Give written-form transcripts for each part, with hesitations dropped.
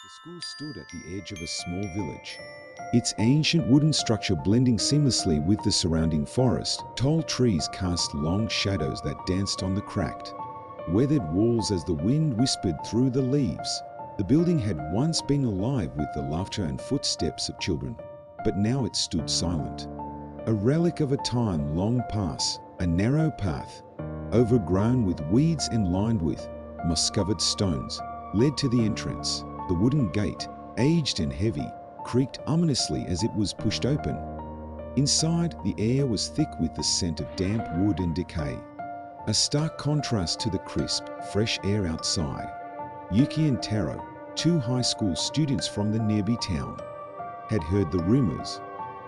The school stood at the edge of a small village, its ancient wooden structure blending seamlessly with the surrounding forest. Tall trees cast long shadows that danced on the cracked, weathered walls as the wind whispered through the leaves. The building had once been alive with the laughter and footsteps of children, but now it stood silent, a relic of a time long past. A narrow path, overgrown with weeds and lined with moss-covered stones, led to the entrance. The wooden gate, aged and heavy, creaked ominously as it was pushed open. Inside, the air was thick with the scent of damp wood and decay, a stark contrast to the crisp, fresh air outside. Yuki and Taro, two high school students from the nearby town, had heard the rumors.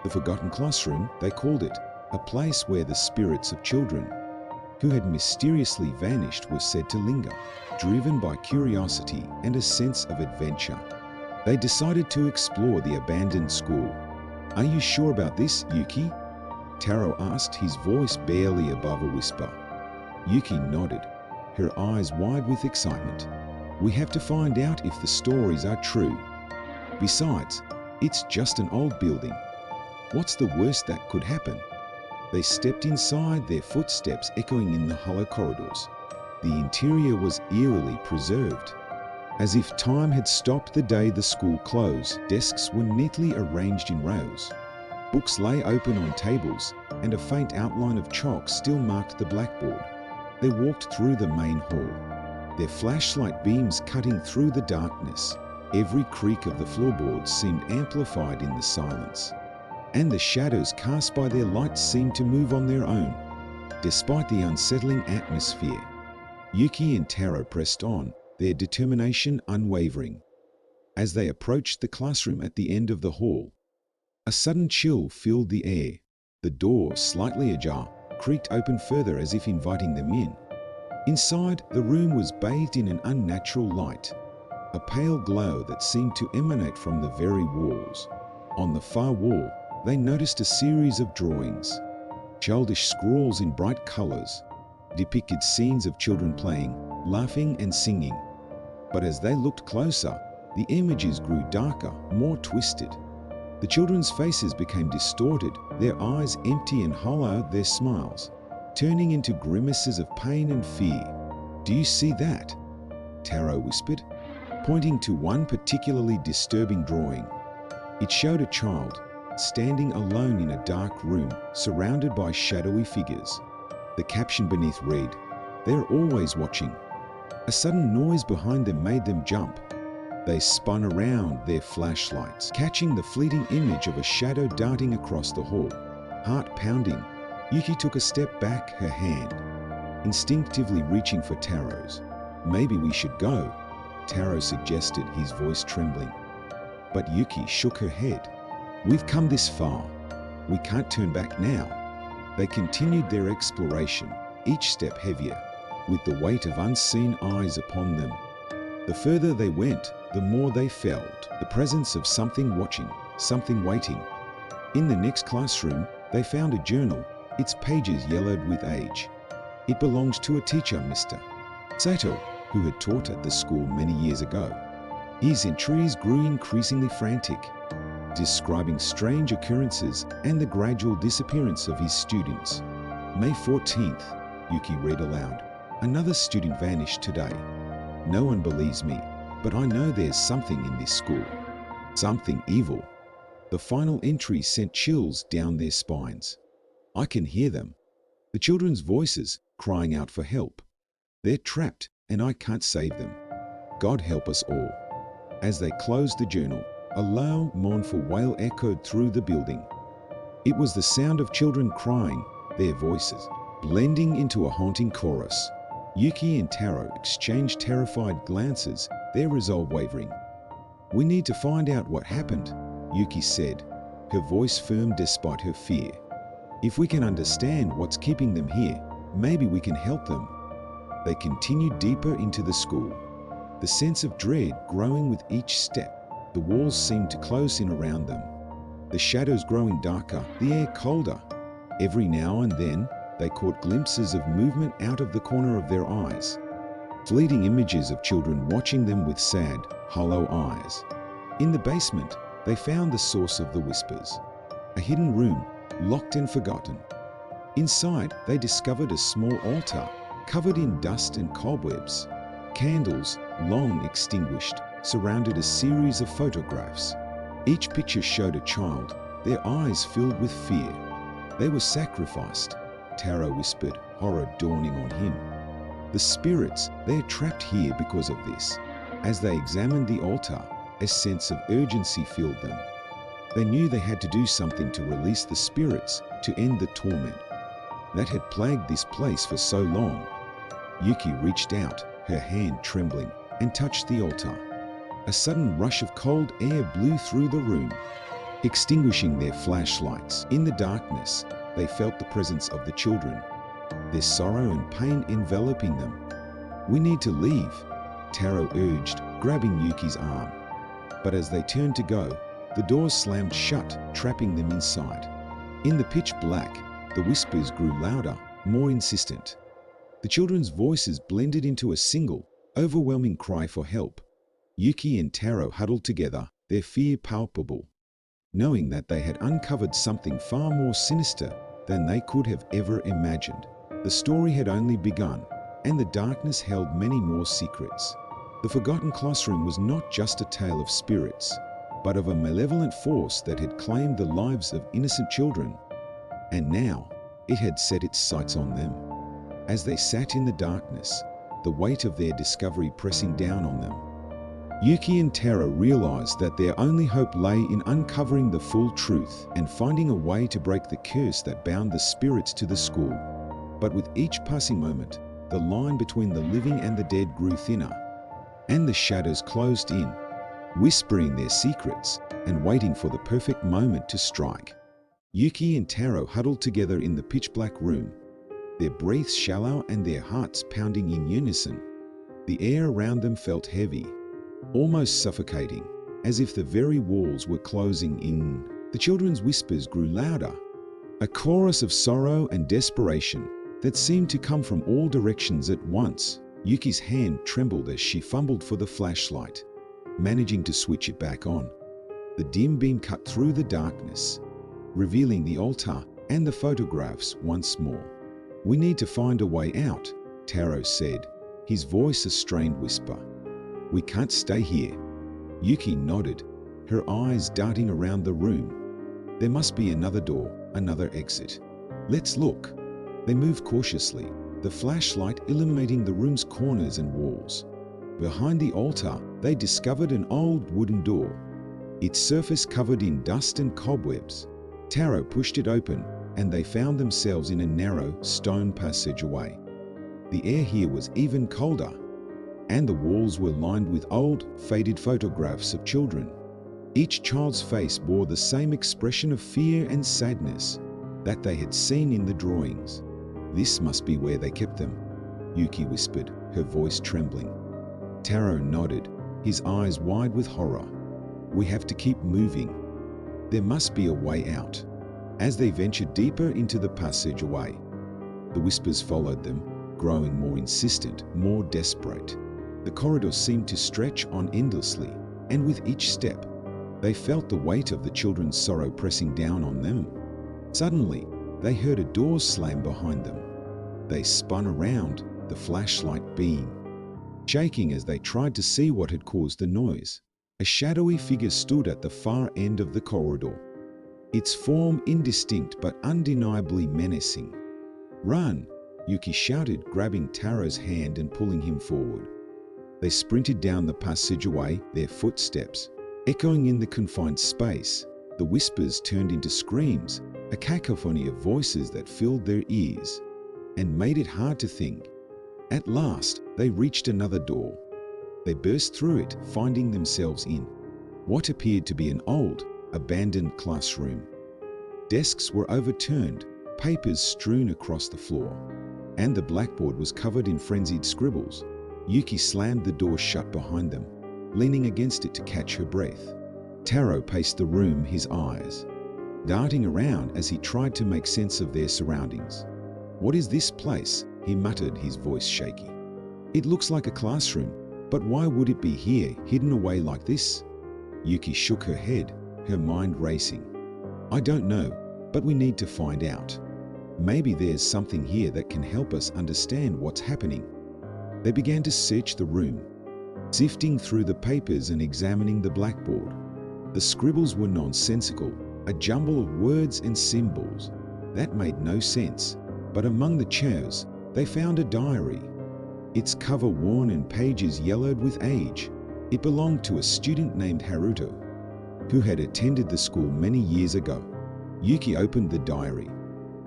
The forgotten classroom, they called it, a place where the spirits of children who had mysteriously vanished were said to linger. Driven by curiosity and a sense of adventure, they decided to explore the abandoned school. "Are you sure about this, Yuki?" Taro asked, his voice barely above a whisper. Yuki nodded, her eyes wide with excitement. "We have to find out if the stories are true. Besides, it's just an old building. What's the worst that could happen?" They stepped inside, their footsteps echoing in the hollow corridors. The interior was eerily preserved, as if time had stopped the day the school closed. Desks were neatly arranged in rows. Books lay open on tables, and a faint outline of chalk still marked the blackboard. They walked through the main hall, their flashlight beams cutting through the darkness. Every creak of the floorboards seemed amplified in the silence, and the shadows cast by their light seemed to move on their own, despite the unsettling atmosphere. Yuki and Taro pressed on, their determination unwavering. As they approached the classroom at the end of the hall, a sudden chill filled the air. The door, slightly ajar, creaked open further as if inviting them in. Inside, the room was bathed in an unnatural light, a pale glow that seemed to emanate from the very walls. On the far wall, they noticed a series of drawings. Childish scrawls in bright colors depicted scenes of children playing, laughing, and singing. But as they looked closer, the images grew darker, more twisted. The children's faces became distorted, their eyes empty and hollow, their smiles turning into grimaces of pain and fear. "Do you see that?" Taro whispered, pointing to one particularly disturbing drawing. It showed a child standing alone in a dark room, surrounded by shadowy figures. The caption beneath read, "They're always watching." A sudden noise behind them made them jump. They spun around, their flashlights catching the fleeting image of a shadow darting across the hall. Heart pounding, Yuki took a step back, her hand instinctively reaching for Taro's. "Maybe we should go," Taro suggested, his voice trembling. But Yuki shook her head. "We've come this far. We can't turn back now." They continued their exploration, each step heavier, with the weight of unseen eyes upon them. The further they went, the more they felt the presence of something watching, something waiting. In the next classroom, they found a journal, its pages yellowed with age. It belonged to a teacher, Mr. Sato, who had taught at the school many years ago. His entries grew increasingly frantic, describing strange occurrences and the gradual disappearance of his students. "May 14th, Yuki read aloud. "Another student vanished today. No one believes me, but I know there's something in this school. Something evil." The final entry sent chills down their spines. "I can hear them. The children's voices crying out for help. They're trapped and I can't save them. God help us all." As they closed the journal, a low, mournful wail echoed through the building. It was the sound of children crying, their voices blending into a haunting chorus. Yuki and Taro exchanged terrified glances, their resolve wavering. "We need to find out what happened," Yuki said, her voice firm despite her fear. "If we can understand what's keeping them here, maybe we can help them." They continued deeper into the school, the sense of dread growing with each step. The walls seemed to close in around them, the shadows growing darker, the air colder. Every now and then, they caught glimpses of movement out of the corner of their eyes. fleeting images of children watching them with sad, hollow eyes. In the basement, they found the source of the whispers, a hidden room, locked and forgotten. Inside, they discovered a small altar, covered in dust and cobwebs. Candles, long extinguished, surrounded a series of photographs. Each picture showed a child, their eyes filled with fear. They were sacrificed, Taro whispered, horror dawning on him. The spirits, they are trapped here because of this. As they examined the altar, a sense of urgency filled them. They knew they had to do something to release the spirits, to end the torment that had plagued this place for so long. Yuki reached out, her hand trembling, and touched the altar. A sudden rush of cold air blew through the room, extinguishing their flashlights. In the darkness, they felt the presence of the children, their sorrow and pain enveloping them. "We need to leave," Taro urged, grabbing Yuki's arm. But as they turned to go, the doors slammed shut, trapping them inside. In the pitch black, the whispers grew louder, more insistent. The children's voices blended into a single, overwhelming cry for help. Yuki and Taro huddled together, their fear palpable, knowing that they had uncovered something far more sinister than they could have ever imagined. The story had only begun, and the darkness held many more secrets. The forgotten classroom was not just a tale of spirits, but of a malevolent force that had claimed the lives of innocent children. And now, it had set its sights on them. As they sat in the darkness, the weight of their discovery pressing down on them, Yuki and Taro realized that their only hope lay in uncovering the full truth and finding a way to break the curse that bound the spirits to the school. But with each passing moment, the line between the living and the dead grew thinner, and the shadows closed in, whispering their secrets and waiting for the perfect moment to strike. Yuki and Taro huddled together in the pitch-black room, their breaths shallow and their hearts pounding in unison. The air around them felt heavy, almost suffocating, as if the very walls were closing in. The children's whispers grew louder, a chorus of sorrow and desperation that seemed to come from all directions at once. Yuki's hand trembled as she fumbled for the flashlight, managing to switch it back on. The dim beam cut through the darkness, revealing the altar and the photographs once more. "We need to find a way out," Taro said, his voice a strained whisper. "We can't stay here." Yuki nodded, her eyes darting around the room. "There must be another door, another exit. Let's look." They moved cautiously, the flashlight illuminating the room's corners and walls. Behind the altar, they discovered an old wooden door, its surface covered in dust and cobwebs. Taro pushed it open, and they found themselves in a narrow, stone passageway. The air here was even colder, and the walls were lined with old, faded photographs of children. Each child's face bore the same expression of fear and sadness that they had seen in the drawings. "This must be where they kept them," Yuki whispered, her voice trembling. Taro nodded, his eyes wide with horror. "We have to keep moving. There must be a way out." As they ventured deeper into the passageway, the whispers followed them, growing more insistent, more desperate. The corridor seemed to stretch on endlessly, and with each step, they felt the weight of the children's sorrow pressing down on them. Suddenly, they heard a door slam behind them. They spun around, the flashlight beam shaking as they tried to see what had caused the noise. A shadowy figure stood at the far end of the corridor, its form indistinct but undeniably menacing. "Run!" Yuki shouted, grabbing Taro's hand and pulling him forward. They sprinted down the passageway, their footsteps echoing in the confined space. The whispers turned into screams, a cacophony of voices that filled their ears and made it hard to think. At last, they reached another door. They burst through it, finding themselves in what appeared to be an old, abandoned classroom. Desks were overturned, papers strewn across the floor, and the blackboard was covered in frenzied scribbles. Yuki slammed the door shut behind them, leaning against it to catch her breath. Taro paced the room, his eyes darting around as he tried to make sense of their surroundings. "What is this place?" he muttered, his voice shaky. It looks like a classroom, but why would it be here, hidden away like this? Yuki shook her head, her mind racing. I don't know, but we need to find out. Maybe there's something here that can help us understand what's happening. They began to search the room, sifting through the papers and examining the blackboard. The scribbles were nonsensical, a jumble of words and symbols that made no sense. But among the chairs, they found a diary. Its cover worn and pages yellowed with age. It belonged to a student named Haruto, who had attended the school many years ago. Yuki opened the diary,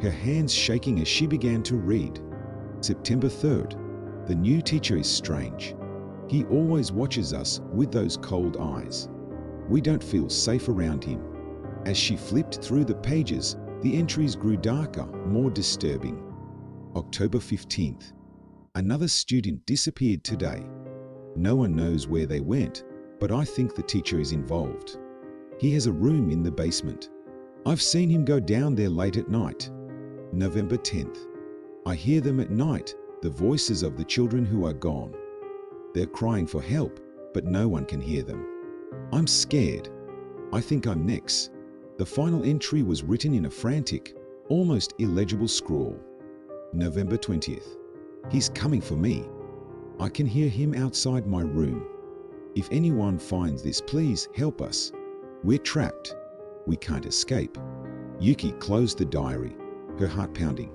her hands shaking as she began to read. September 3rd. The new teacher is strange. He always watches us with those cold eyes. We don't feel safe around him. As she flipped through the pages, the entries grew darker, more disturbing. October 15th. Another student disappeared today. No one knows where they went, but I think the teacher is involved. He has a room in the basement. I've seen him go down there late at night. November 10th. I hear them at night, the voices of the children who are gone. They're crying for help, but no one can hear them. I'm scared. I think I'm next. The final entry was written in a frantic, almost illegible scrawl. November 20th. He's coming for me. I can hear him outside my room. If anyone finds this, please help us. We're trapped. We can't escape. Yuki closed the diary, her heart pounding.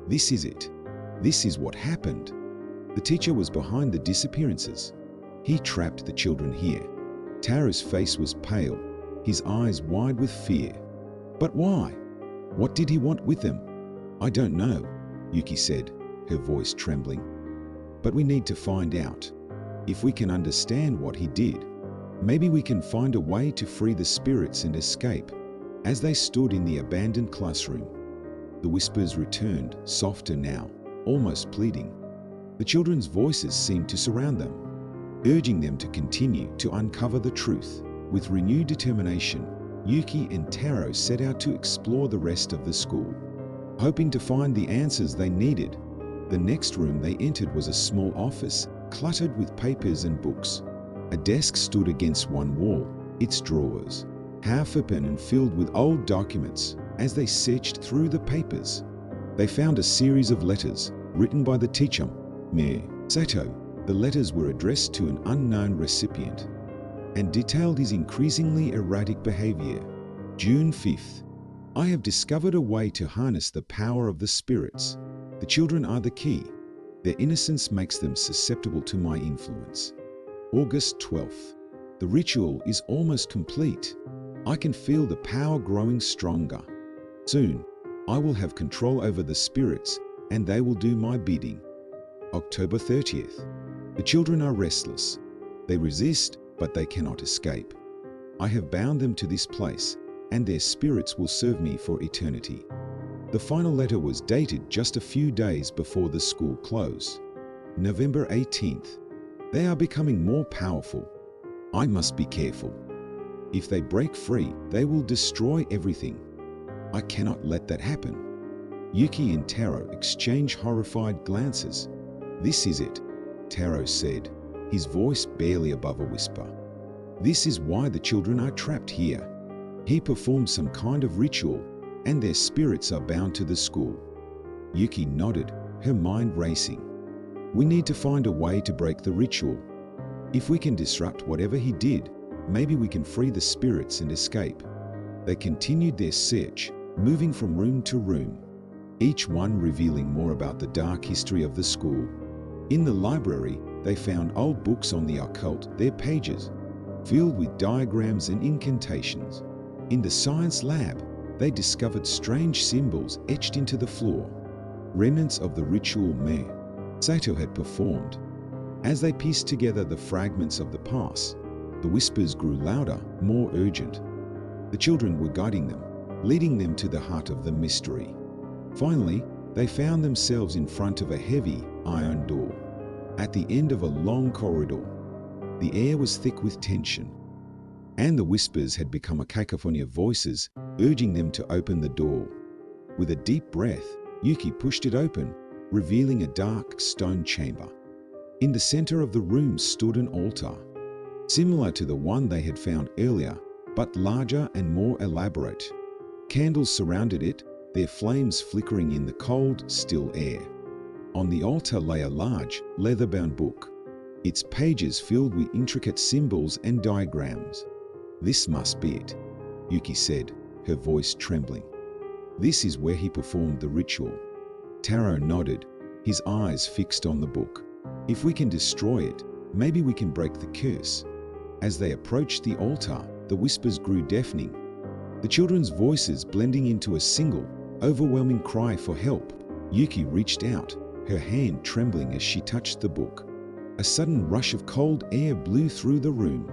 This is it. This is what happened. The teacher was behind the disappearances. He trapped the children here. Taro's face was pale, his eyes wide with fear. But why? What did he want with them? I don't know, Yuki said, her voice trembling. But we need to find out. If we can understand what he did, maybe we can find a way to free the spirits and escape. As they stood in the abandoned classroom, the whispers returned, softer now, almost pleading. The children's voices seemed to surround them, urging them to continue to uncover the truth. With renewed determination, Yuki and Taro set out to explore the rest of the school, hoping to find the answers they needed. The next room they entered was a small office, cluttered with papers and books. A desk stood against one wall, its drawers half open and filled with old documents. As they searched through the papers, they found a series of letters written by the teacher, Sato. The letters were addressed to an unknown recipient and detailed his increasingly erratic behavior. June 5th. I have discovered a way to harness the power of the spirits. The children are the key. Their innocence makes them susceptible to my influence. August 12th. The ritual is almost complete. I can feel the power growing stronger. Soon, I will have control over the spirits and they will do my bidding. October 30th. The children are restless. They resist, but they cannot escape. I have bound them to this place, and their spirits will serve me for eternity. The final letter was dated just a few days before the school close. November 18th. They are becoming more powerful. I must be careful. If they break free, they will destroy everything. I cannot let that happen. Yuki and Taro exchange horrified glances. This is it, Taro said, his voice barely above a whisper. This is why the children are trapped here. He performed some kind of ritual, and their spirits are bound to the school. Yuki nodded, her mind racing. We need to find a way to break the ritual. If we can disrupt whatever he did, maybe we can free the spirits and escape. They continued their search, moving from room to room, each one revealing more about the dark history of the school. In the library, they found old books on the occult, their pages filled with diagrams and incantations. In the science lab, they discovered strange symbols etched into the floor, remnants of the ritual Sato had performed. As they pieced together the fragments of the past, the whispers grew louder, more urgent. The children were guiding them, leading them to the heart of the mystery. Finally, they found themselves in front of a heavy, iron door. At the end of a long corridor, the air was thick with tension, and the whispers had become a cacophony of voices urging them to open the door. With a deep breath, Yuki pushed it open, revealing a dark stone chamber. In the center of the room stood an altar, similar to the one they had found earlier, but larger and more elaborate. Candles surrounded it, their flames flickering in the cold, still air. On the altar lay a large, leather-bound book, its pages filled with intricate symbols and diagrams. "This must be it," Yuki said, her voice trembling. "This is where he performed the ritual." Taro nodded, his eyes fixed on the book. "If we can destroy it, maybe we can break the curse." As they approached the altar, the whispers grew deafening, the children's voices blending into a single, overwhelming cry for help. Yuki reached out, her hand trembling as she touched the book. A sudden rush of cold air blew through the room,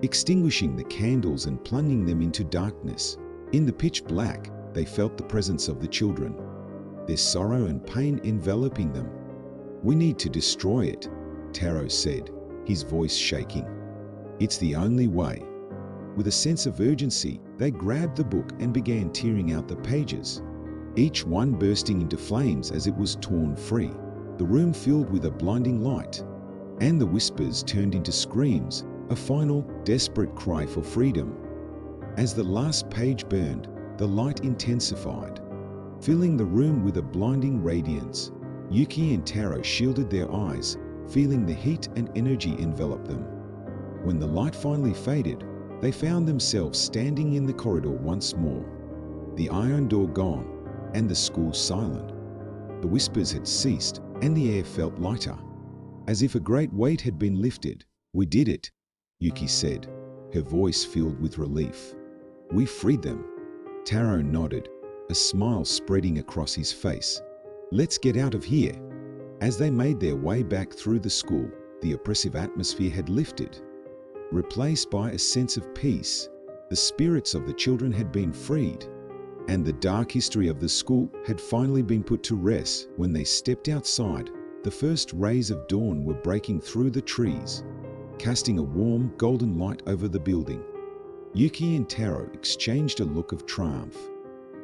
extinguishing the candles and plunging them into darkness. In the pitch black, they felt the presence of the children, their sorrow and pain enveloping them. "We need to destroy it," Taro said, his voice shaking. "It's the only way." With a sense of urgency, they grabbed the book and began tearing out the pages, each one bursting into flames as it was torn free. The room filled with a blinding light, and the whispers turned into screams, a final, desperate cry for freedom. As the last page burned, the light intensified, filling the room with a blinding radiance. Yuki and Taro shielded their eyes, feeling the heat and energy envelop them. When the light finally faded, they found themselves standing in the corridor once more, the iron door gone and the school silent. The whispers had ceased and the air felt lighter, as if a great weight had been lifted. "We did it," Yuki said, her voice filled with relief. "We freed them." Taro nodded, a smile spreading across his face. "Let's get out of here." As they made their way back through the school, the oppressive atmosphere had lifted, replaced by a sense of peace. The spirits of the children had been freed, and the dark history of the school had finally been put to rest. When they stepped outside, the first rays of dawn were breaking through the trees, casting a warm, golden light over the building. Yuki and Taro exchanged a look of triumph,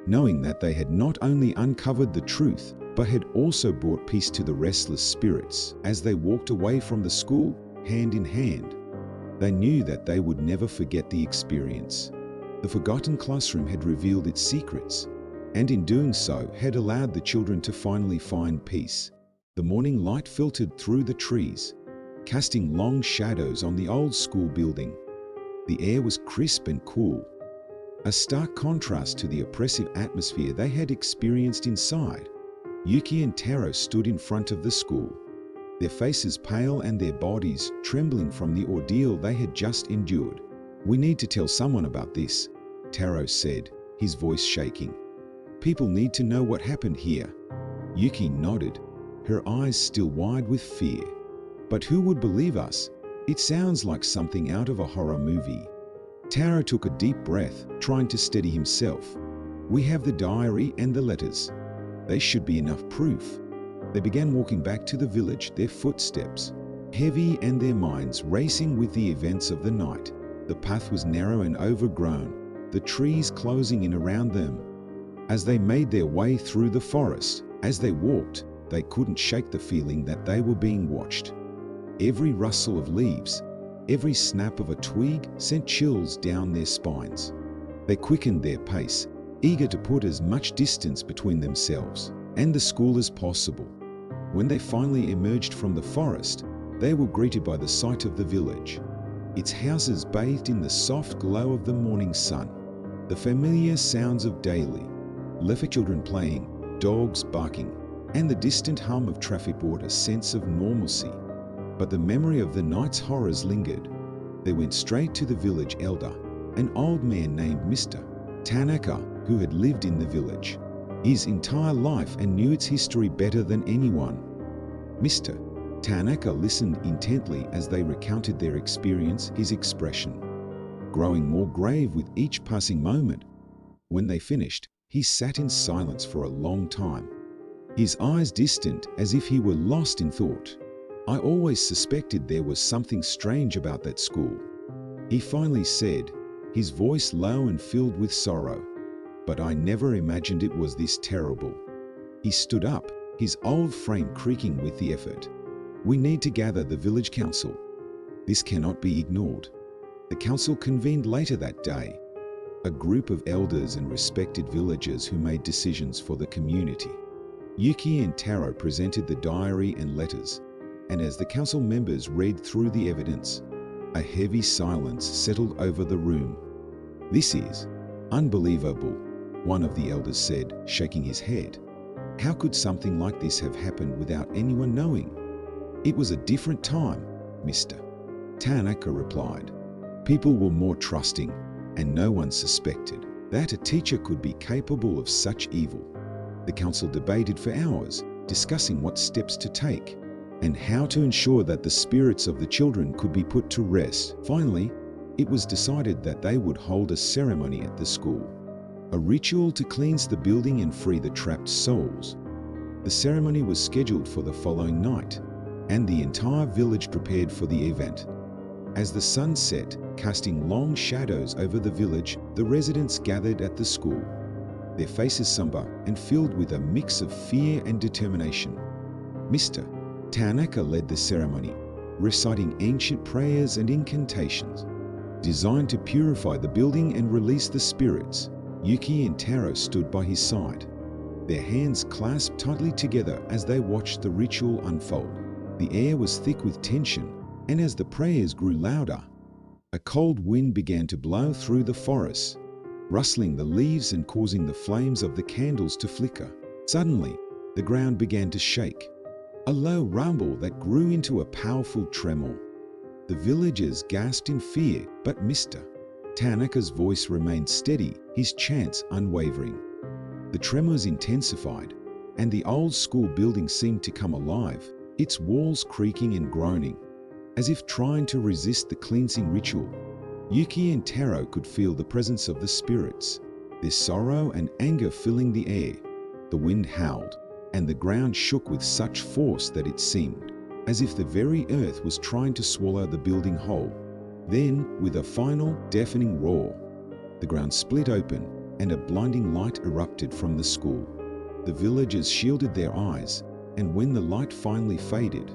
knowing that they had not only uncovered the truth, but had also brought peace to the restless spirits. As they walked away from the school, hand in hand, they knew that they would never forget the experience. The forgotten classroom had revealed its secrets, and in doing so had allowed the children to finally find peace. The morning light filtered through the trees, casting long shadows on the old school building. The air was crisp and cool, a stark contrast to the oppressive atmosphere they had experienced inside. Yuki and Taro stood in front of the school, their faces pale and their bodies trembling from the ordeal they had just endured. "We need to tell someone about this," Taro said, his voice shaking. "People need to know what happened here." Yuki nodded, her eyes still wide with fear. "But who would believe us? It sounds like something out of a horror movie." Taro took a deep breath, trying to steady himself. "We have the diary and the letters. They should be enough proof." They began walking back to the village, their footsteps heavy and their minds racing with the events of the night. The path was narrow and overgrown, the trees closing in around them. As they made their way through the forest, as they walked, they couldn't shake the feeling that they were being watched. Every rustle of leaves, every snap of a twig sent chills down their spines. They quickened their pace, eager to put as much distance between themselves and the school as possible. When they finally emerged from the forest, they were greeted by the sight of the village, its houses bathed in the soft glow of the morning sun, the familiar sounds of daily life, children playing, dogs barking, and the distant hum of traffic brought a sense of normalcy. But the memory of the night's horrors lingered. They went straight to the village elder, an old man named Mr. Tanaka, who had lived in the village his entire life and knew its history better than anyone. Mr. Tanaka listened intently as they recounted their experience, his expression growing more grave with each passing moment. When they finished, he sat in silence for a long time, his eyes distant as if he were lost in thought. "I always suspected there was something strange about that school," he finally said, his voice low and filled with sorrow. "But I never imagined it was this terrible." He stood up, his old frame creaking with the effort. We need to gather the village council. This cannot be ignored. The council convened later that day, a group of elders and respected villagers who made decisions for the community. Yuki and Taro presented the diary and letters, and as the council members read through the evidence, a heavy silence settled over the room. "This is unbelievable," one of the elders said, shaking his head. "How could something like this have happened without anyone knowing?" "It was a different time, Mr. Tanaka replied. "People were more trusting, and no one suspected that a teacher could be capable of such evil." The council debated for hours, discussing what steps to take and how to ensure that the spirits of the children could be put to rest. Finally, it was decided that they would hold a ceremony at the school, a ritual to cleanse the building and free the trapped souls. The ceremony was scheduled for the following night, and the entire village prepared for the event. As the sun set, casting long shadows over the village, the residents gathered at the school, their faces somber and filled with a mix of fear and determination. Mr. Tanaka led the ceremony, reciting ancient prayers and incantations designed to purify the building and release the spirits. Yuki and Taro stood by his side, their hands clasped tightly together as they watched the ritual unfold. The air was thick with tension, and as the prayers grew louder, a cold wind began to blow through the forest, rustling the leaves and causing the flames of the candles to flicker. Suddenly, the ground began to shake, a low rumble that grew into a powerful tremor. The villagers gasped in fear, but Mr. Tanaka's voice remained steady, his chants unwavering. The tremors intensified, and the old school building seemed to come alive, its walls creaking and groaning, as if trying to resist the cleansing ritual. Yuki and Taro could feel the presence of the spirits, their sorrow and anger filling the air. The wind howled, and the ground shook with such force that it seemed as if the very earth was trying to swallow the building whole. Then, with a final, deafening roar, the ground split open and a blinding light erupted from the school. The villagers shielded their eyes, and when the light finally faded,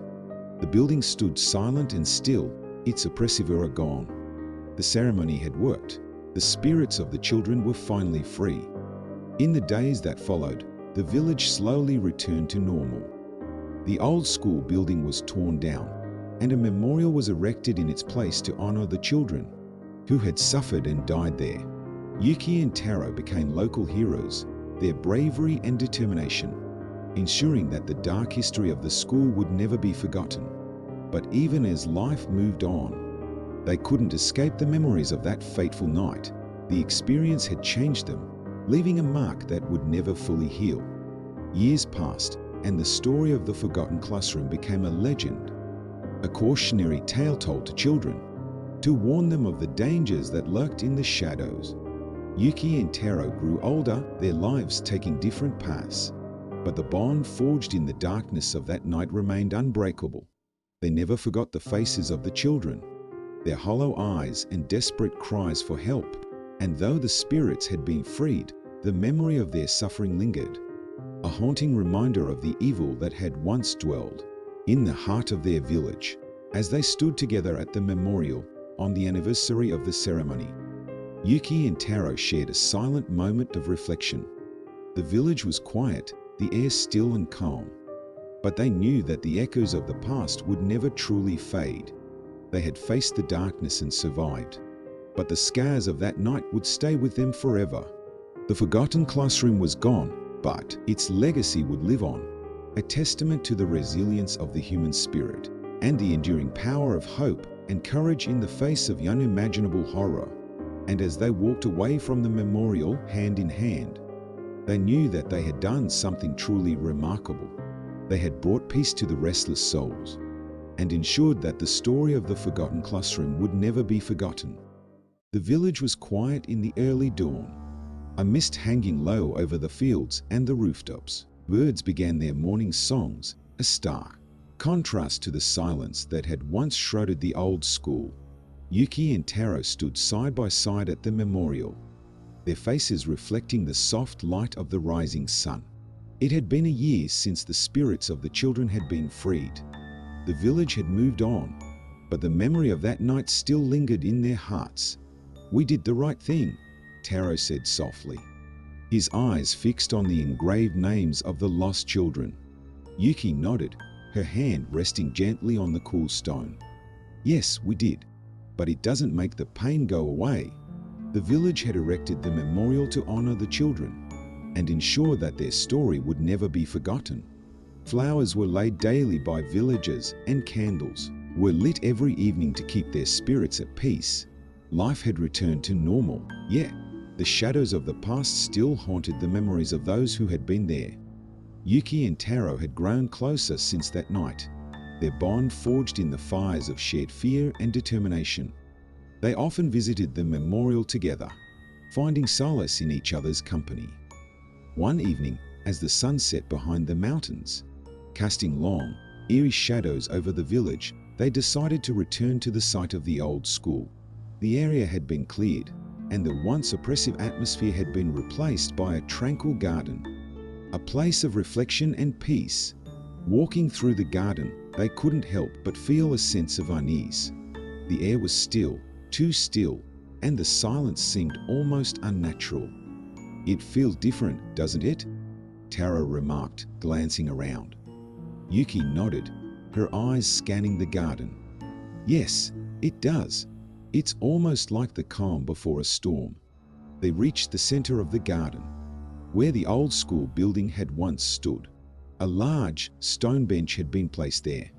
the building stood silent and still, its oppressive aura gone. The ceremony had worked. The spirits of the children were finally free. In the days that followed, the village slowly returned to normal. The old school building was torn down, and a memorial was erected in its place to honor the children who had suffered and died there. Yuki and Taro became local heroes, their bravery and determination ensuring that the dark history of the school would never be forgotten. But even as life moved on, they couldn't escape the memories of that fateful night. The experience had changed them, leaving a mark that would never fully heal. Years passed, and the story of the forgotten classroom became a legend, a cautionary tale told to children, to warn them of the dangers that lurked in the shadows. Yuki and Taro grew older, their lives taking different paths, but the bond forged in the darkness of that night remained unbreakable. They never forgot the faces of the children, their hollow eyes and desperate cries for help, and though the spirits had been freed, the memory of their suffering lingered, a haunting reminder of the evil that had once dwelled in the heart of their village. As they stood together at the memorial on the anniversary of the ceremony, Yuki and Taro shared a silent moment of reflection. The village was quiet, the air still and calm, but they knew that the echoes of the past would never truly fade. They had faced the darkness and survived, but the scars of that night would stay with them forever. The forgotten classroom was gone, but its legacy would live on, a testament to the resilience of the human spirit and the enduring power of hope and courage in the face of unimaginable horror. And as they walked away from the memorial hand in hand, they knew that they had done something truly remarkable. They had brought peace to the restless souls and ensured that the story of the forgotten classroom would never be forgotten. The village was quiet in the early dawn, a mist hanging low over the fields and the rooftops. Birds began their morning songs, a stark contrast to the silence that had once shrouded the old school. Yuki and Taro stood side by side at the memorial, their faces reflecting the soft light of the rising sun. It had been a year since the spirits of the children had been freed, The village had moved on, but the memory of that night still lingered in their hearts. "We did the right thing," Taro said softly, his eyes fixed on the engraved names of the lost children. Yuki nodded, her hand resting gently on the cool stone. "Yes, we did, but it doesn't make the pain go away." The village had erected the memorial to honor the children and ensure that their story would never be forgotten. Flowers were laid daily by villagers and candles were lit every evening to keep their spirits at peace. Life had returned to normal, yet the shadows of the past still haunted the memories of those who had been there. Yuki and Taro had grown closer since that night, their bond forged in the fires of shared fear and determination. They often visited the memorial together, finding solace in each other's company. One evening, as the sun set behind the mountains, casting long, eerie shadows over the village, they decided to return to the site of the old school. The area had been cleared, and the once oppressive atmosphere had been replaced by a tranquil garden, a place of reflection and peace. Walking through the garden, they couldn't help but feel a sense of unease. The air was still, too still, and the silence seemed almost unnatural. "It feels different, doesn't it?" Taro remarked, glancing around. Yuki nodded, her eyes scanning the garden. "Yes, it does. It's almost like the calm before a storm." They reached the center of the garden, where the old school building had once stood. A large stone bench had been placed there,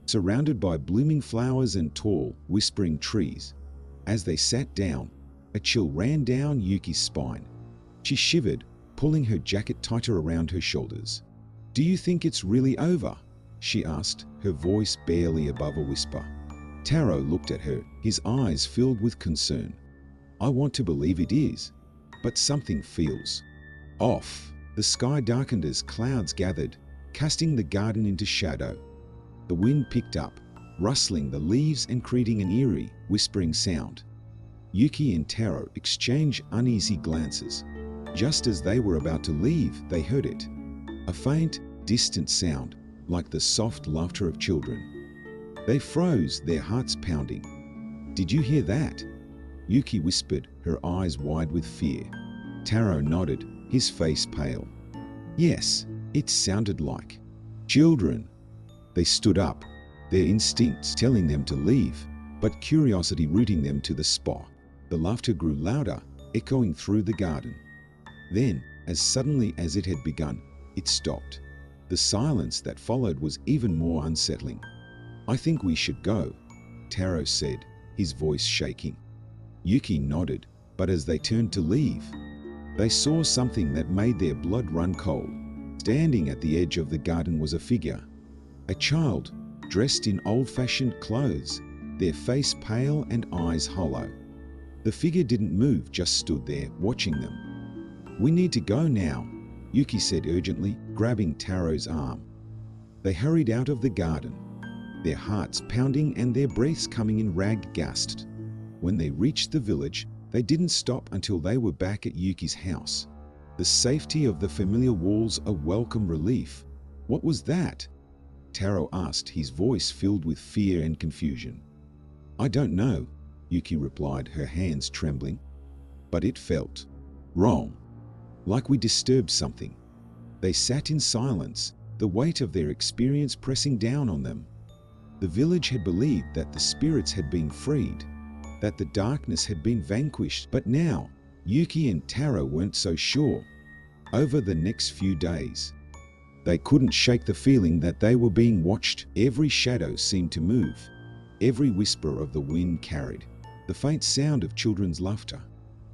surrounded by blooming flowers and tall, whispering trees. As they sat down, a chill ran down Yuki's spine. She shivered, pulling her jacket tighter around her shoulders. "Do you think it's really over?" she asked, her voice barely above a whisper. Taro looked at her, his eyes filled with concern. "I want to believe it is, but something feels off." The sky darkened as clouds gathered, casting the garden into shadow. The wind picked up, rustling the leaves and creating an eerie, whispering sound. Yuki and Taro exchanged uneasy glances. Just as they were about to leave, they heard it. A faint, distant sound, like the soft laughter of children. They froze, their hearts pounding. "Did you hear that?" Yuki whispered, her eyes wide with fear. Taro nodded, his face pale. "Yes, it sounded like children." They stood up, their instincts telling them to leave, but curiosity rooting them to the spot. The laughter grew louder, echoing through the garden. Then, as suddenly as it had begun, it stopped. The silence that followed was even more unsettling. "I think we should go," Taro said, his voice shaking. Yuki nodded, but as they turned to leave, they saw something that made their blood run cold. Standing at the edge of the garden was a figure, a child, dressed in old-fashioned clothes, their face pale and eyes hollow. The figure didn't move, just stood there, watching them. "We need to go now," Yuki said urgently, grabbing Taro's arm. They hurried out of the garden, their hearts pounding and their breaths coming in ragged gasps. When they reached the village, they didn't stop until they were back at Yuki's house. The safety of the familiar walls a welcome relief. "What was that?" Taro asked, his voice filled with fear and confusion. "I don't know," Yuki replied, her hands trembling. "But it felt wrong, like we disturbed something." They sat in silence, the weight of their experience pressing down on them. The village had believed that the spirits had been freed, that the darkness had been vanquished, but now Yuki and Taro weren't so sure. Over the next few days, they couldn't shake the feeling that they were being watched. Every shadow seemed to move, every whisper of the wind carried the faint sound of children's laughter.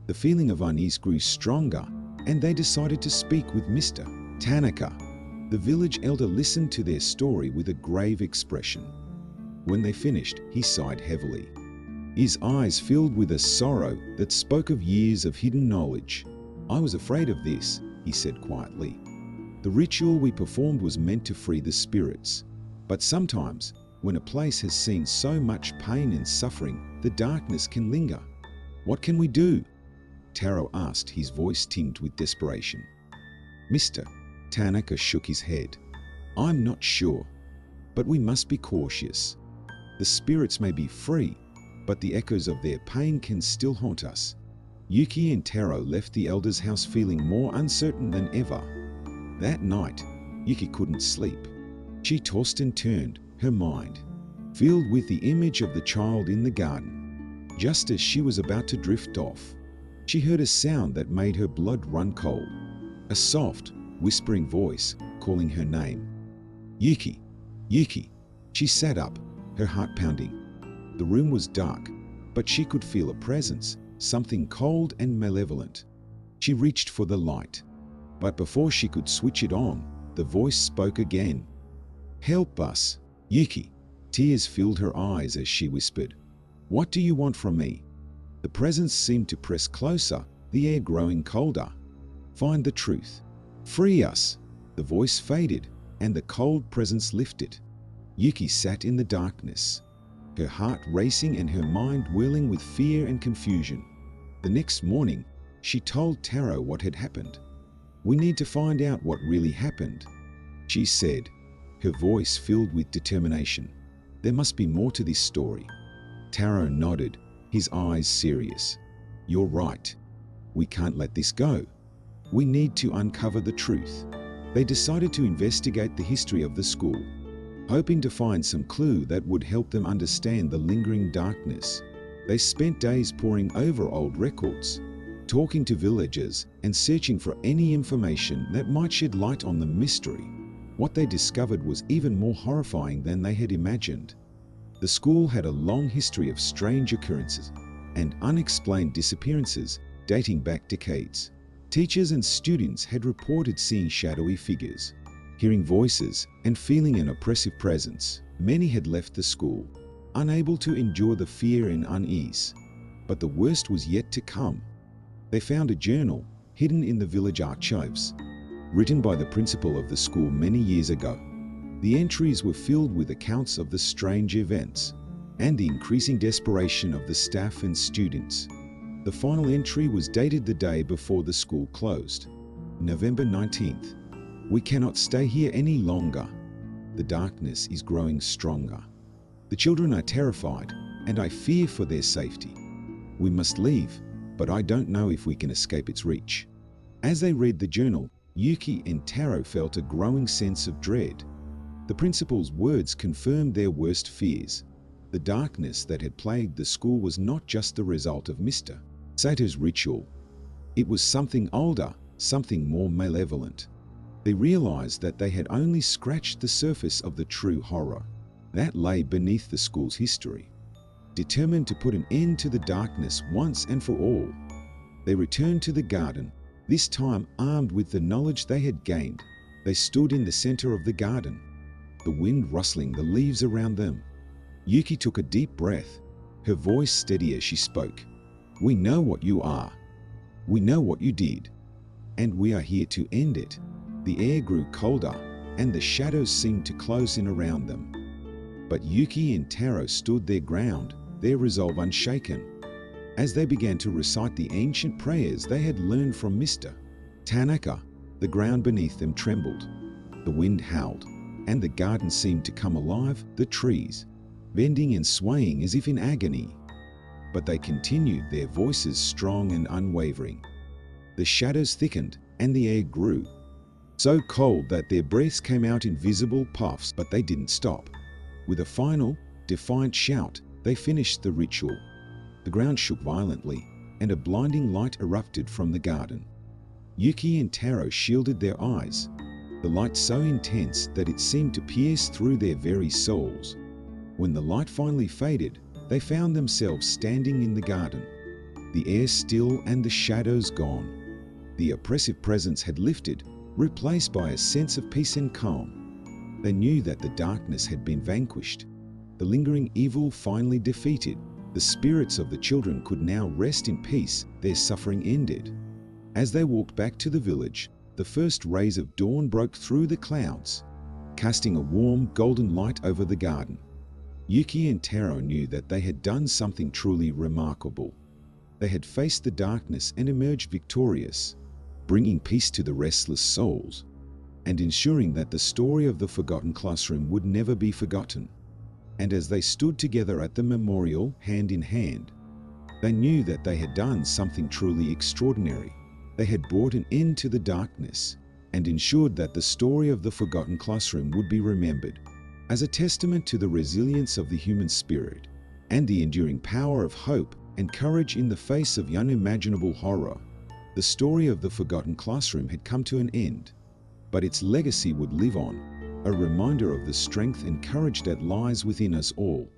The feeling of unease grew stronger, and they decided to speak with Mr. Tanaka. The village elder listened to their story with a grave expression. When they finished, he sighed heavily, his eyes filled with a sorrow that spoke of years of hidden knowledge. "I was afraid of this," he said quietly. "The ritual we performed was meant to free the spirits. But sometimes, when a place has seen so much pain and suffering, the darkness can linger. What can we do?" Taro asked, his voice tinged with desperation. Mr. Tanaka shook his head. "I'm not sure. but we must be cautious. The spirits may be free, but the echoes of their pain can still haunt us. Yuki and Taro left the elder's house feeling more uncertain than ever. That night, Yuki couldn't sleep. She tossed and turned, her mind filled with the image of the child in the garden. Just as she was about to drift off, she heard a sound that made her blood run cold. A soft, whispering voice calling her name. Yuki, Yuki. She sat up, her heart pounding. The room was dark, but she could feel a presence, something cold and malevolent. She reached for the light, but before she could switch it on, the voice spoke again. Help us, Yuki. Tears filled her eyes as she whispered, What do you want from me? The presence seemed to press closer, the air growing colder. Find the truth. Free us. The voice faded, and the cold presence lifted. Yuki sat in the darkness, her heart racing and her mind whirling with fear and confusion. The next morning, she told Taro what had happened. We need to find out what really happened, she said, her voice filled with determination. There must be more to this story. Taro nodded, his eyes serious. You're right. We can't let this go. We need to uncover the truth. They decided to investigate the history of the school, hoping to find some clue that would help them understand the lingering darkness. They spent days poring over old records, talking to villagers and searching for any information that might shed light on the mystery. What they discovered was even more horrifying than they had imagined. The school had a long history of strange occurrences and unexplained disappearances dating back decades. Teachers and students had reported seeing shadowy figures, hearing voices, and feeling an oppressive presence. Many had left the school, unable to endure the fear and unease. But the worst was yet to come. They found a journal hidden in the village archives, written by the principal of the school many years ago. The entries were filled with accounts of the strange events and the increasing desperation of the staff and students. The final entry was dated the day before the school closed, November 19th. We cannot stay here any longer. The darkness is growing stronger. The children are terrified, and I fear for their safety. We must leave, but I don't know if we can escape its reach. As they read the journal, Yuki and Taro felt a growing sense of dread. The principal's words confirmed their worst fears. The darkness that had plagued the school was not just the result of Mr. Sato's ritual. It was something older, something more malevolent. They realized that they had only scratched the surface of the true horror that lay beneath the school's history. Determined to put an end to the darkness once and for all, they returned to the garden, this time armed with the knowledge they had gained. They stood in the center of the garden, the wind rustling the leaves around them. Yuki took a deep breath, her voice steady as she spoke. We know what you are. We know what you did. And we are here to end it. The air grew colder, and the shadows seemed to close in around them. But Yuki and Taro stood their ground, their resolve unshaken. As they began to recite the ancient prayers they had learned from Mr. Tanaka, the ground beneath them trembled. The wind howled, and the garden seemed to come alive, the trees bending and swaying as if in agony. But they continued, their voices strong and unwavering. The shadows thickened, and the air grew so cold that their breaths came out in visible puffs, but they didn't stop. With a final, defiant shout, they finished the ritual. The ground shook violently, and a blinding light erupted from the garden. Yuki and Taro shielded their eyes, the light so intense that it seemed to pierce through their very souls. When the light finally faded, they found themselves standing in the garden, the air still and the shadows gone. The oppressive presence had lifted, replaced by a sense of peace and calm. They knew that the darkness had been vanquished, the lingering evil finally defeated. The spirits of the children could now rest in peace, their suffering ended. As they walked back to the village, the first rays of dawn broke through the clouds, casting a warm, golden light over the garden. Yuki and Taro knew that they had done something truly remarkable. They had faced the darkness and emerged victorious, bringing peace to the restless souls. and ensuring that the story of the forgotten classroom would never be forgotten. And as they stood together at the memorial, hand in hand, they knew that they had done something truly extraordinary. They had brought an end to the darkness and ensured that the story of the forgotten classroom would be remembered as a testament to the resilience of the human spirit and the enduring power of hope and courage in the face of unimaginable horror. The story of the forgotten classroom had come to an end, but its legacy would live on, a reminder of the strength and courage that lies within us all.